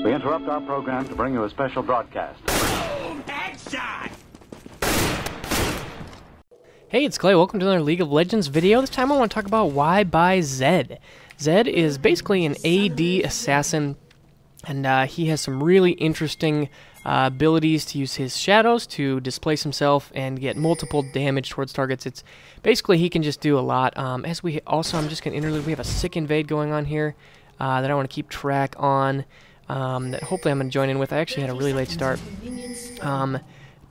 We interrupt our program to bring you a special broadcast. Boom! Headshot! Hey, it's Clay. Welcome to another League of Legends video. This time I want to talk about why Buy Zed. Zed is basically an AD assassin, and he has some really interesting abilities to use his shadows to displace himself and get multiple damage towards targets. It's basically he can just do a lot. I'm just going to interlude. We have a sick invade going on here that I want to keep track on. That hopefully I'm going to join in with. I actually had a really late start.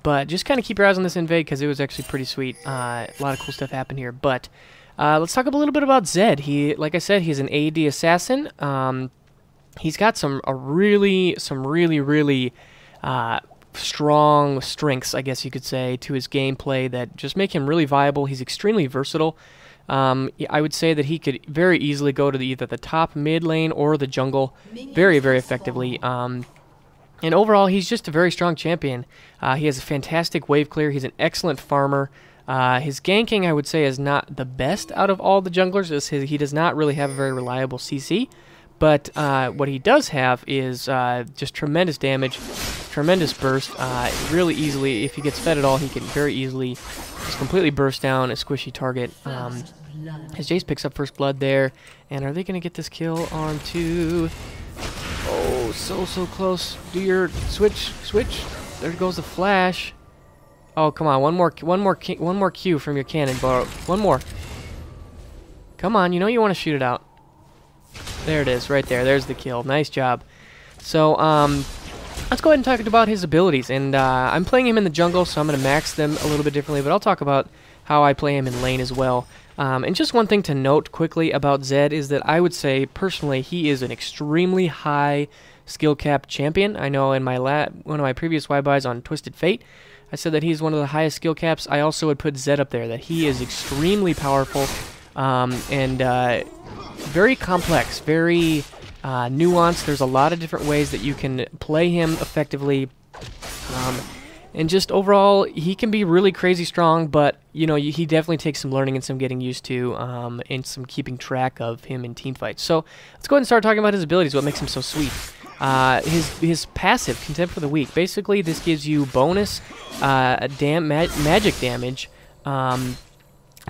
But just kind of keep your eyes on this invade because it was actually pretty sweet. A lot of cool stuff happened here. But let's talk a little bit about Zed. Like I said, he's an AD assassin. He's got some really strong strengths, I guess you could say, to his gameplay that just make him really viable. He's extremely versatile. I would say that he could very easily go to either the top mid lane or the jungle very effectively. And overall, he's just a very strong champion. He has a fantastic wave clear. He's an excellent farmer. His ganking, I would say, is not the best out of all the junglers. He does not really have a very reliable CC. But what he does have is just tremendous damage, tremendous burst. Really easily, if he gets fed at all, he can very easily just completely burst down a squishy target. His Jace picks up first blood there. And are they going to get this kill onto... Oh, so close. Do your switch. There goes the flash. Oh, come on. One more Q from your cannon, bro. One more. Come on. You know you want to shoot it out. There it is, right there. There's the kill. Nice job. So, let's go ahead and talk about his abilities. And I'm playing him in the jungle, so I'm going to max them a little bit differently. But I'll talk about how I play him in lane as well. And just one thing to note quickly about Zed is that I would say, personally, he is an extremely high skill cap champion. I know in my one of my previous YBuys on Twisted Fate, I said that he's one of the highest skill caps. I also would put Zed up there, that he is extremely powerful and very complex, very nuanced. There's a lot of different ways that you can play him effectively. And just overall, he can be really crazy strong, but, you know, he definitely takes some learning and some getting used to, and some keeping track of him in team fights. So, let's go ahead and start talking about his abilities, what makes him so sweet. His passive, Contempt for the Weak. Basically, this gives you bonus magic damage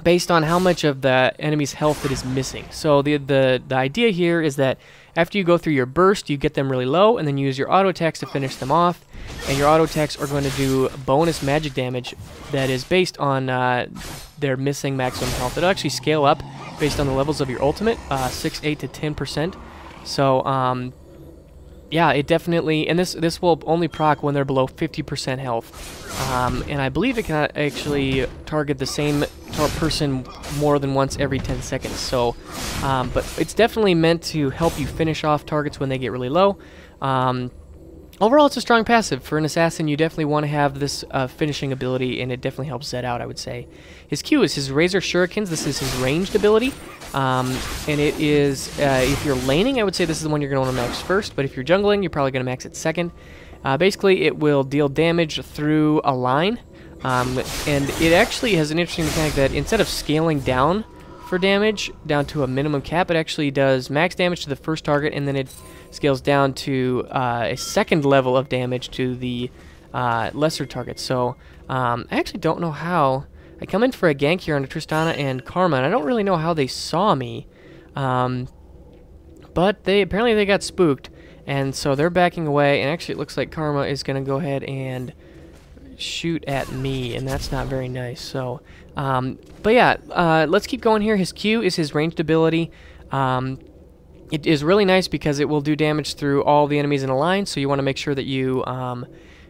based on how much of the enemy's health it is missing. So, the idea here is that after you go through your burst, you get them really low, and then you use your auto attacks to finish them off. And your auto attacks are going to do bonus magic damage that is based on their missing maximum health. It'll actually scale up based on the levels of your ultimate, 6, 8 to 10%. So, yeah, it definitely, and this will only proc when they're below 50% health. And I believe it can actually target the same person more than once every 10 seconds. So, but it's definitely meant to help you finish off targets when they get really low. Overall, it's a strong passive. For an assassin, you definitely want to have this finishing ability, and it definitely helps Zed out, I would say. His Q is his Razor Shurikens. This is his ranged ability. And it is, if you're laning, I would say this is the one you're going to want to max first, but if you're jungling, you're probably going to max it second. Basically, it will deal damage through a line, and it actually has an interesting mechanic that instead of scaling down for damage, down to a minimum cap, it actually does max damage to the first target, and then it scales down to a second level of damage to the lesser target. So I actually don't know how. I come in for a gank here on Tristana and Karma, and I don't really know how they saw me. But apparently they got spooked, and so they're backing away, and actually it looks like Karma is going to go ahead and shoot at me, and that's not very nice. So, but yeah, let's keep going here. His Q is his ranged ability. It is really nice because it will do damage through all the enemies in a line, so you want to make sure that you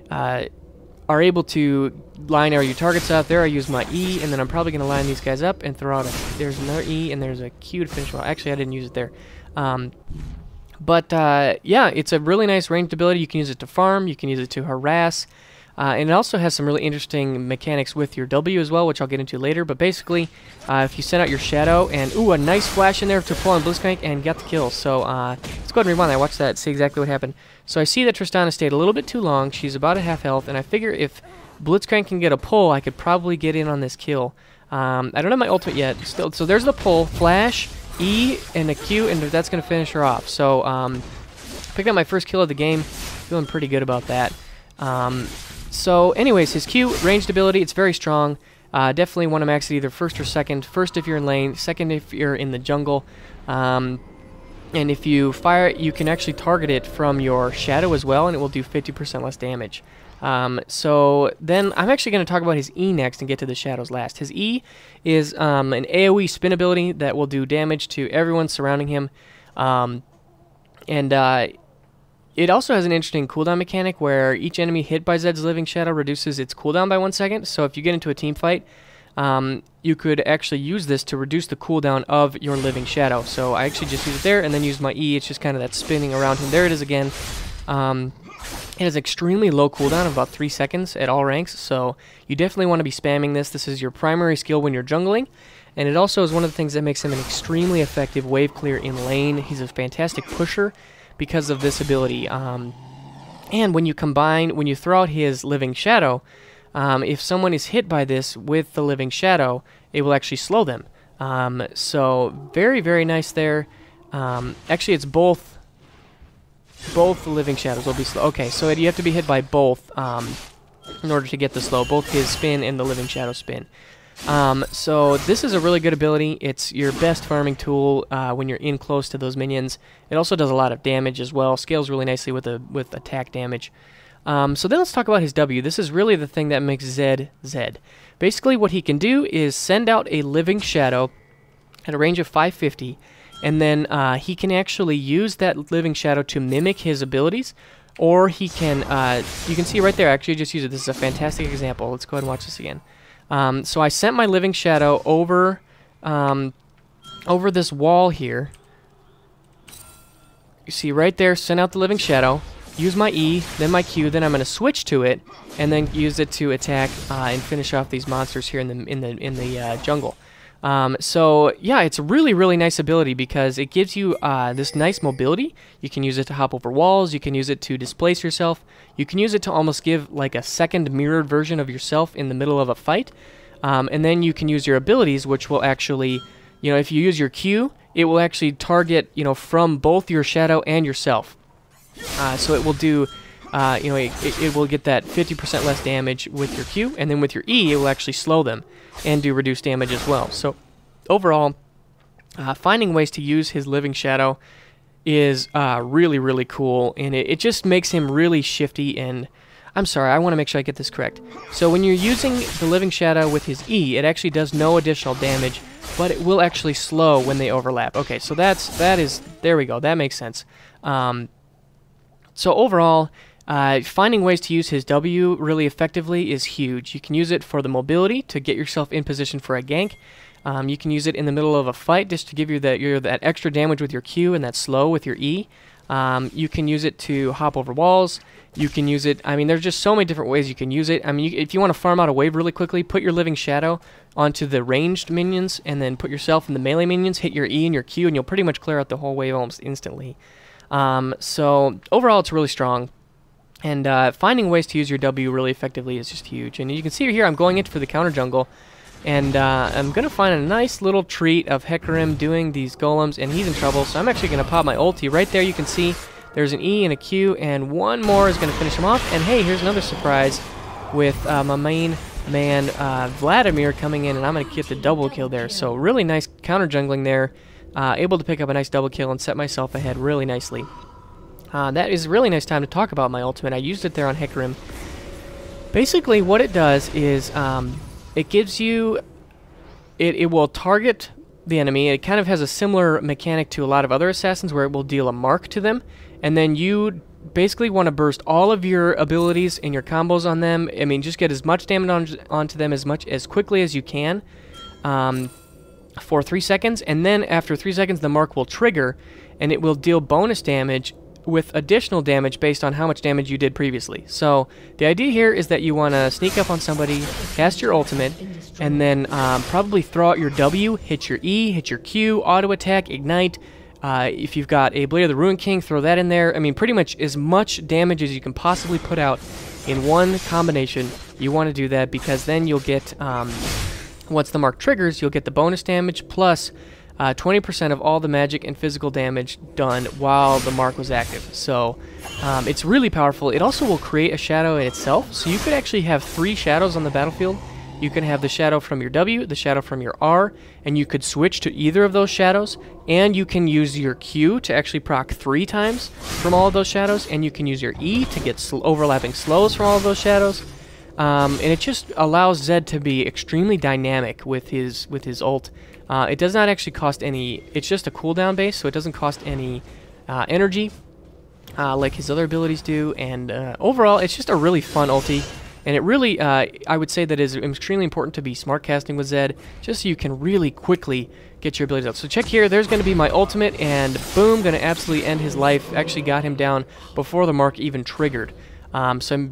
are able to line your targets out. There I use my E, and then I'm probably going to line these guys up and throw out there's another E, and there's a Q to finish. Well, actually, I didn't use it there. Yeah, it's a really nice ranged ability. You can use it to farm, you can use it to harass, and it also has some really interesting mechanics with your W as well, which I'll get into later. But basically, if you send out your shadow, and ooh, a nice flash in there to pull on Blitzcrank and got the kill. So let's go ahead and rewind that. Watch that, see exactly what happened. So I see that Tristana stayed a little bit too long. She's about at half health, and I figure if Blitzcrank can get a pull, I could probably get in on this kill. I don't have my ultimate yet. Still, so there's the pull, flash, E, and a Q, and that's going to finish her off. So picked up my first kill of the game. Feeling pretty good about that. So anyways, his Q, ranged ability, it's very strong. Definitely want to max it either first or second. First if you're in lane, second if you're in the jungle. And if you fire it, you can actually target it from your shadow as well, and it will do 50% less damage. So then I'm actually going to talk about his E next and get to the shadows last. His E is an AoE spin ability that will do damage to everyone surrounding him. It also has an interesting cooldown mechanic where each enemy hit by Zed's living shadow reduces its cooldown by 1 second. So if you get into a team fight, you could actually use this to reduce the cooldown of your living shadow. So I actually just use it there and then use my E. It's just kind of that spinning around him. There it is again. It has extremely low cooldown of about 3 seconds at all ranks, so you definitely want to be spamming this. This is your primary skill when you're jungling, and it also is one of the things that makes him an extremely effective wave clear in lane. He's a fantastic pusher because of this ability. And when you throw out his living shadow, if someone is hit by this with the living shadow, it will actually slow them. So very, very nice there. Actually, it's both the living shadows will be slow. Okay, so you have to be hit by both in order to get the slow, both his spin and the living shadow spin. So this is a really good ability. It's your best farming tool when you're in close to those minions. It also does a lot of damage as well. Scales really nicely with attack damage. So then let's talk about his W. This is really the thing that makes Zed Zed. Basically what he can do is send out a living shadow at a range of 550, and then he can actually use that living shadow to mimic his abilities, or he can, you can see right there, actually just use it. This is a fantastic example. Let's go ahead and watch this again. So I sent my living shadow over this wall here. You see right there, send out the living shadow, use my E, then my Q, then I'm going to switch to it, and then use it to attack and finish off these monsters here in the jungle. So yeah, it's a really, really nice ability because it gives you this nice mobility. You can use it to hop over walls, you can use it to displace yourself, you can use it to almost give like a second mirrored version of yourself in the middle of a fight, and then you can use your abilities, which will actually, you know, if you use your Q, it will actually target, you know, from both your shadow and yourself. So it will do, you know, it will get that 50% less damage with your Q, and then with your E, it will actually slow them and do reduced damage as well. So overall, finding ways to use his living shadow is really, really cool, and it just makes him really shifty. And I'm sorry, I want to make sure I get this correct. So when you're using the living shadow with his E, it actually does no additional damage, but it will actually slow when they overlap. Okay, so there we go, that makes sense. So overall, finding ways to use his W really effectively is huge. You can use it for the mobility to get yourself in position for a gank. You can use it in the middle of a fight just to give you that extra damage with your Q and that slow with your E. You can use it to hop over walls. You can use it, I mean, there's just so many different ways you can use it. I mean, if you want to farm out a wave really quickly, put your living shadow onto the ranged minions and then put yourself in the melee minions, hit your E and your Q, and you'll pretty much clear out the whole wave almost instantly. So overall, it's really strong. And finding ways to use your W really effectively is just huge. And you can see here, I'm going in for the counter jungle, and I'm going to find a nice little treat of Hecarim doing these golems, and he's in trouble. So I'm actually going to pop my ulti. Right there you can see there's an E and a Q, and one more is going to finish him off. And hey, here's another surprise with my main man Vladimir coming in, and I'm going to get the double kill there. So really nice counter jungling there. Able to pick up a nice double kill and set myself ahead really nicely. That is a really nice time to talk about my ultimate. I used it there on Hecarim. Basically, what it does is it gives you... It will target the enemy. It kind of has a similar mechanic to a lot of other assassins where it will deal a mark to them, and then you basically want to burst all of your abilities and your combos on them. I mean, just get as much damage onto them as quickly as you can. For 3 seconds, and then after 3 seconds the mark will trigger, and it will deal bonus damage with additional damage based on how much damage you did previously. So the idea here is that you want to sneak up on somebody, cast your ultimate, and then probably throw out your W, hit your E, hit your Q, auto attack, ignite. If you've got a Blade of the Ruin King, throw that in there. I mean, pretty much as much damage as you can possibly put out in one combination. You want to do that because then you'll get... once the mark triggers, you'll get the bonus damage plus 20% of all the magic and physical damage done while the mark was active. So it's really powerful. It also will create a shadow in itself, so you could actually have 3 shadows on the battlefield. You can have the shadow from your W, the shadow from your R, and you could switch to either of those shadows, and you can use your Q to actually proc 3 times from all of those shadows, and you can use your E to get overlapping slows from all of those shadows. And it just allows Zed to be extremely dynamic with his ult. It does not actually cost any, it's just a cooldown base, so it doesn't cost any energy like his other abilities do, and overall it's just a really fun ulti. And it really, I would say that it is extremely important to be smart casting with Zed, just so you can really quickly get your abilities out. So check here, there's going to be my ultimate, and boom, going to absolutely end his life. Actually got him down before the mark even triggered. So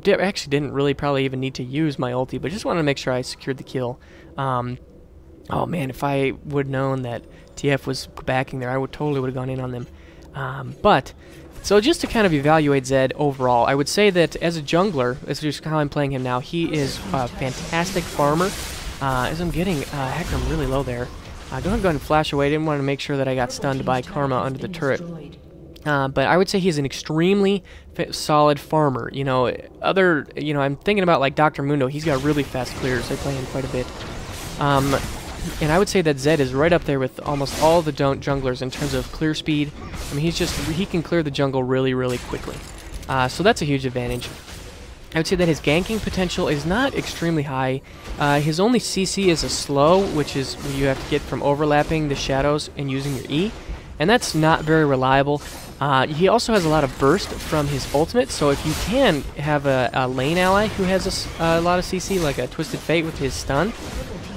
I actually didn't really probably even need to use my ulti, but just wanted to make sure I secured the kill. Oh man, if I would known that TF was backing there, I totally would have gone in on them. So just to kind of evaluate Zed overall, I would say that as a jungler, as just how I'm playing him now, he is a fantastic farmer. As I'm getting Hecarim really low there. Go ahead and flash away. I didn't want to make sure that I got stunned by Karma under the turret. But I would say he's an extremely solid farmer. You know, I'm thinking about like Dr. Mundo. He's got really fast clears. I play him quite a bit. And I would say that Zed is right up there with almost all the junglers in terms of clear speed. I mean, he can clear the jungle really, really quickly. So that's a huge advantage. I would say that his ganking potential is not extremely high. His only CC is a slow, which is what you have to get from overlapping the shadows and using your E. And that's not very reliable. He also has a lot of burst from his ultimate, so if you can have a lane ally who has a lot of CC, like a Twisted Fate with his stun,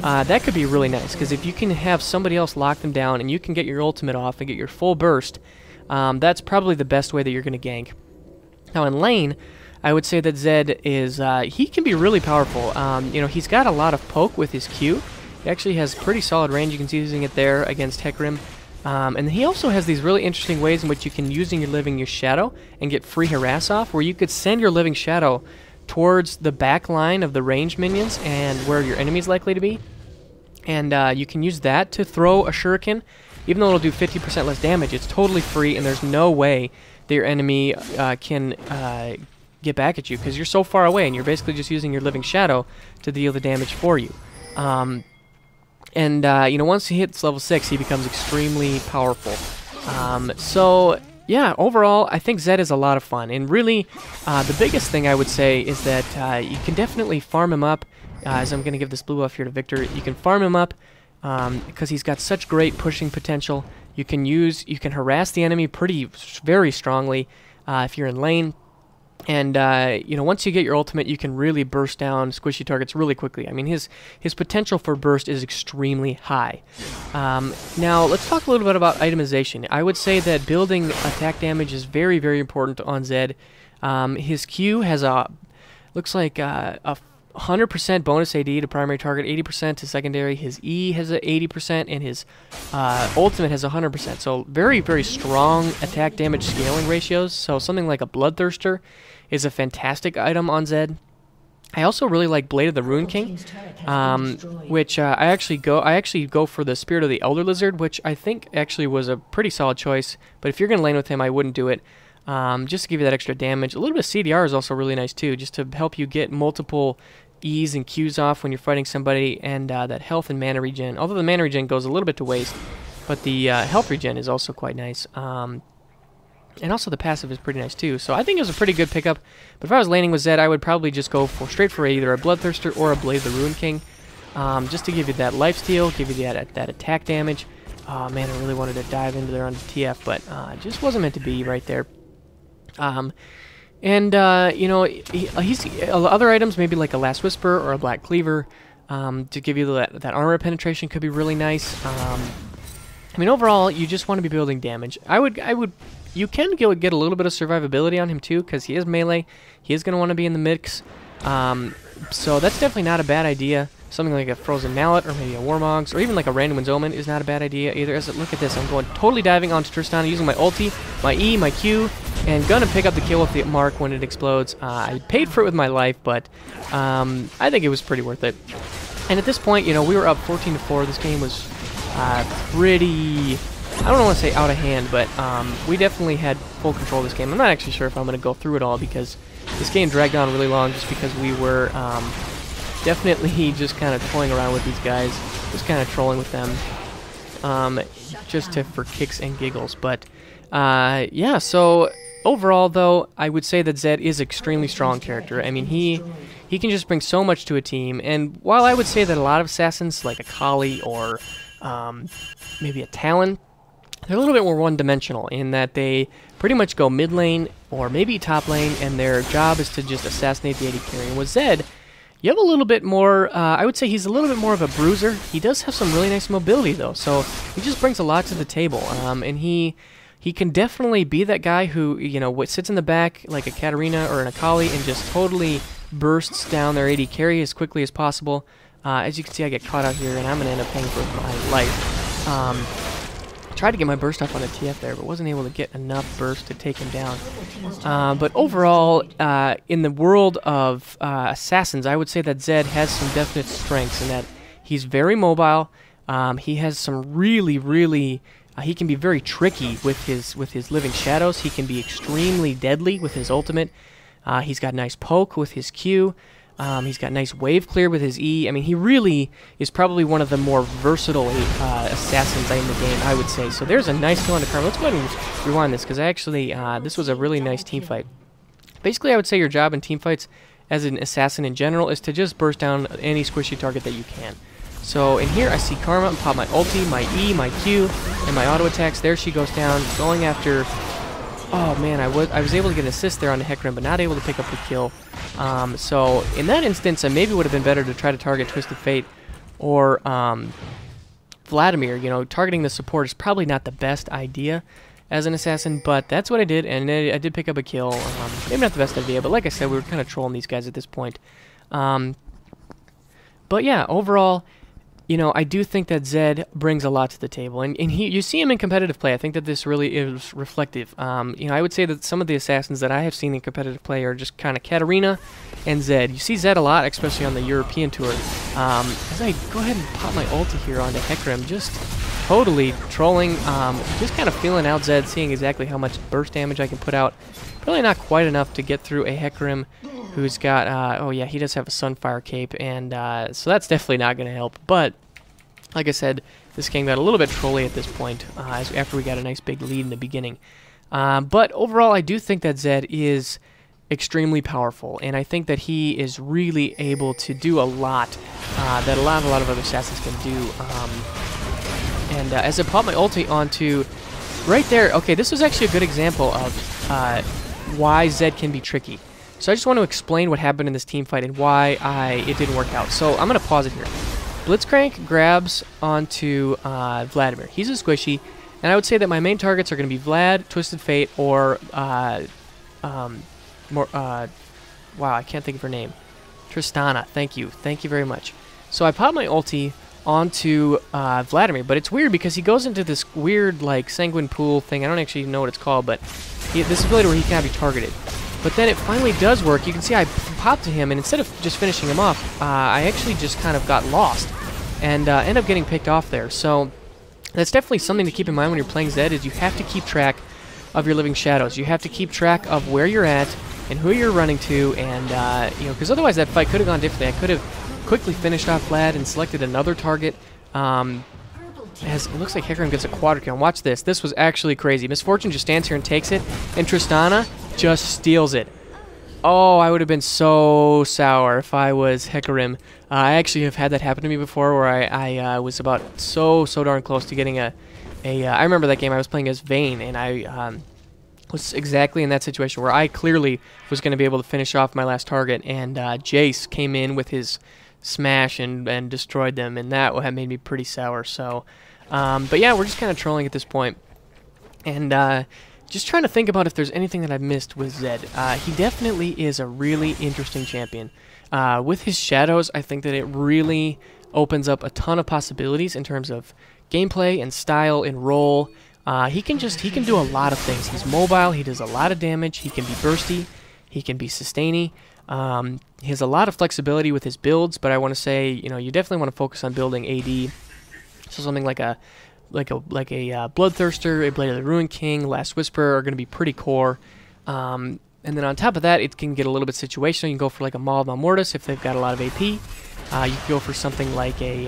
that could be really nice, because if you can have somebody else lock them down and you can get your ultimate off and get your full burst, that's probably the best way that you're going to gank. Now in lane, I would say that Zed is, he can be really powerful. You know, he's got a lot of poke with his Q. He actually has pretty solid range. You can see using it there against Hecarim. And he also has these really interesting ways in which you can using your shadow and get free harass off, where you could send your living shadow towards the back line of the ranged minions and where your enemy's likely to be. And you can use that to throw a Shuriken. Even though it'll do 50% less damage, it's totally free, and there's no way that your enemy can get back at you, because you're so far away, and you're basically just using your living shadow to deal the damage for you. You know, once he hits level 6, he becomes extremely powerful. So, yeah, overall, I think Zed is a lot of fun. And really, the biggest thing I would say is that you can definitely farm him up. As I'm going to give this blue buff here to Victor, you can farm him up because he's got such great pushing potential. You can harass the enemy very strongly if you're in lane. And, you know, once you get your ultimate, you can really burst down squishy targets really quickly. I mean, his potential for burst is extremely high. Now, let's talk a little bit about itemization. I would say that building attack damage is very, very important on Zed. His Q has looks like a 100% bonus AD to primary target, 80% to secondary. His E has a 80%, and his ultimate has 100%. So very, very strong attack damage scaling ratios. So something like a Bloodthirster is a fantastic item on Zed. I also really like Blade of the Rune King, which I actually go for the Spirit of the Elder Lizard, which I think actually was a pretty solid choice. But if you're going to lane with him, I wouldn't do it. Just to give you that extra damage. A little bit of CDR is also really nice too, just to help you get multiple E's and Q's off when you're fighting somebody, and that health and mana regen. Although the mana regen goes a little bit to waste, but the health regen is also quite nice. And also the passive is pretty nice too. So I think it was a pretty good pickup. But if I was laning with Zed, I would probably just go straight for either a Bloodthirster or a Blade of the Rune King, just to give you that lifesteal, give you that attack damage. Oh man, I really wanted to dive into there on the TF, but it just wasn't meant to be right there. You know, he's other items, maybe like a Last Whisper or a Black Cleaver, to give you that armor penetration could be really nice. I mean, overall, you just want to be building damage. You can get a little bit of survivability on him too, because he is melee. He is going to want to be in the mix. So that's definitely not a bad idea. Something like a Frozen Mallet, or maybe a Warmogs, or even like a Random Wind's Omen is not a bad idea either. Look at this, I'm going totally diving onto Tristana using my ulti, my E, my Q, and gonna pick up the kill with the mark when it explodes. I paid for it with my life, but I think it was pretty worth it. And at this point, you know, we were up 14-4. This game was pretty, I don't want to say out of hand, but we definitely had full control of this game. I'm not actually sure if I'm going to go through it all because this game dragged on really long just because we were definitely just kind of toying around with these guys, just kind of trolling with them, just for kicks and giggles. But yeah, so overall though, I would say that Zed is an extremely strong character. I mean, he can just bring so much to a team, and while I would say that a lot of assassins, like a Kali or maybe a Talon, they're a little bit more one-dimensional in that they pretty much go mid lane or maybe top lane, and their job is to just assassinate the AD carry. And with Zed, you have a little bit more, I would say he's a little bit more of a bruiser. He does have some really nice mobility though, so he just brings a lot to the table, and he can definitely be that guy who, you know, sits in the back like a Katarina or an Akali and just totally bursts down their AD carry as quickly as possible. As you can see, I get caught out here, and I'm going to end up paying for my life. Tried to get my burst off on a TF there, but wasn't able to get enough burst to take him down. But overall, in the world of assassins, I would say that Zed has some definite strengths in that he's very mobile. He has some really he can be very tricky with his living shadows. He can be extremely deadly with his ultimate. He's got nice poke with his Q. He's got nice wave clear with his E. I mean, he really is probably one of the more versatile assassins in the game, I would say. So there's a nice kill on the Karma. Let's go ahead and rewind this, because I actually, this was a really nice team fight. Basically, I would say your job in team fights as an assassin in general is to just burst down any squishy target that you can. So in here, I see Karma and pop my ulti, my E, my Q, and my auto attacks. There she goes down, going after... Oh man, I was able to get an assist there on the Hecarim, but not able to pick up the kill. So in that instance, it maybe would have been better to try to target Twisted Fate or Vladimir. You know, targeting the support is probably not the best idea as an assassin, but that's what I did, and I did pick up a kill. Maybe not the best idea, but like I said, we were kind of trolling these guys at this point. But yeah, overall, you know, I do think that Zed brings a lot to the table, and you see him in competitive play. I think that this really is reflective. You know, I would say that some of the assassins that I have seen in competitive play are just kind of Katarina and Zed. You see Zed a lot, especially on the European tour. As I go ahead and pop my ulti here onto Hecarim, just totally trolling, just kind of feeling out Zed, seeing exactly how much burst damage I can put out. Probably not quite enough to get through a Hecarim who's got, oh yeah, he does have a Sunfire cape, and so that's definitely not going to help. But, like I said, this game got a little bit trolly at this point, after we got a nice big lead in the beginning. But overall, I do think that Zed is extremely powerful, and I think that he is really able to do a lot that a lot of other assassins can do. And as I pop my ulti onto right there, okay, this was actually a good example of why Zed can be tricky. So I just want to explain what happened in this team fight and why it didn't work out. So I'm going to pause it here. Blitzcrank grabs onto Vladimir. He's a squishy, and I would say that my main targets are going to be Vlad, Twisted Fate, or wow, I can't think of her name. Tristana. Thank you very much. So I pop my ulti onto Vladimir, but it's weird because he goes into this weird like sanguine pool thing. I don't actually know what it's called, but this ability where he can't be targeted. But then it finally does work. You can see I popped to him, and instead of just finishing him off, I actually just kind of got lost and end up getting picked off there. So that's definitely something to keep in mind when you're playing Zed, is you have to keep track of your living shadows. You have to keep track of where you're at and who you're running to, and you know, because otherwise that fight could have gone differently. I could have quickly finished off Vlad and selected another target. As it looks like Hecarim gets a quadra kill. And watch this. This was actually crazy. Misfortune just stands here and takes it, and Tristana just steals it. Oh, I would have been so sour if I was Hecarim. I actually have had that happen to me before, where I was about so darn close to getting I remember that game I was playing as Vayne, and I was exactly in that situation where I clearly was going to be able to finish off my last target, and Jace came in with his smash and destroyed them, and that made me pretty sour. So, but yeah, we're just kind of trolling at this point, and just trying to think about if there's anything that I've missed with Zed. He definitely is a really interesting champion. With his shadows, I think that it really opens up a ton of possibilities in terms of gameplay and style and role. He can do a lot of things. He's mobile, he does a lot of damage, he can be bursty, he can be sustainy. He has a lot of flexibility with his builds, but I want to say, you know, you definitely want to focus on building AD So something like a Bloodthirster, a Blade of the Ruined King, Last Whisper are going to be pretty core. And then on top of that, it can get a little bit situational. You can go for like a Maul of Malmortis if they've got a lot of AP. You can go for something like a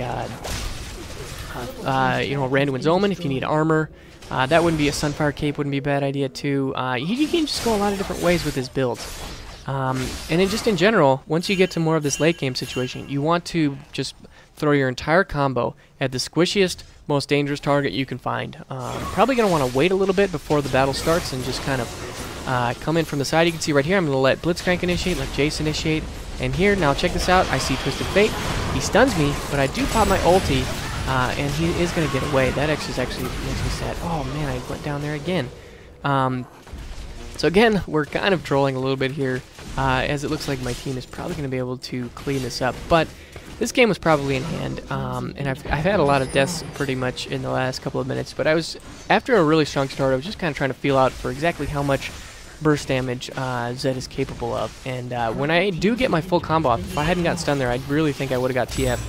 Randuin's Omen if you need armor. That wouldn't be a Sunfire Cape, wouldn't be a bad idea too. You can just go a lot of different ways with his builds. And then just in general, once you get to more of this late game situation, you want to just throw your entire combo at the squishiest, most dangerous target you can find. Probably going to want to wait a little bit before the battle starts and just kind of come in from the side. You can see right here, I'm going to let Blitzcrank initiate, let Jace initiate. And here, now check this out, I see Twisted Fate. He stuns me, but I do pop my ulti, and he is going to get away. That X is actually makes me sad. Oh man, I went down there again. So again, we're kind of trolling a little bit here, as it looks like my team is probably going to be able to clean this up. But this game was probably in hand, and I've had a lot of deaths pretty much in the last couple of minutes. But after a really strong start, I was just kind of trying to feel out for exactly how much burst damage Zed is capable of. And when I do get my full combo off, if I hadn't gotten stunned there, I really think I would have got TF,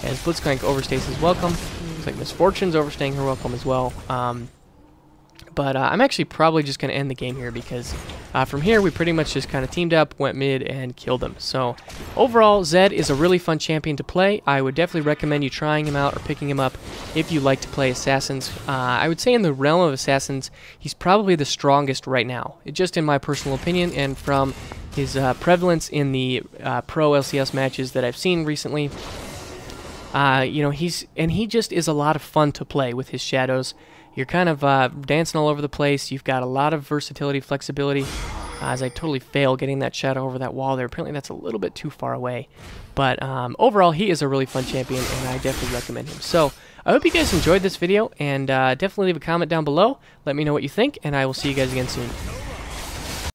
as Blitzcrank overstays his welcome. Looks like Misfortune's overstaying her welcome as well. But I'm actually probably just going to end the game here because from here we pretty much just kind of teamed up, went mid, and killed him. So overall, Zed is a really fun champion to play. I would definitely recommend you trying him out or picking him up if you like to play Assassins. I would say in the realm of Assassins, he's probably the strongest right now, just in my personal opinion, and from his prevalence in the pro LCS matches that I've seen recently. He just is a lot of fun to play with his shadows. You're kind of dancing all over the place. You've got a lot of versatility, flexibility. As I totally fail getting that shadow over that wall there. Apparently that's a little bit too far away. But overall, he is a really fun champion, and I definitely recommend him. So I hope you guys enjoyed this video, and definitely leave a comment down below. Let me know what you think, and I will see you guys again soon.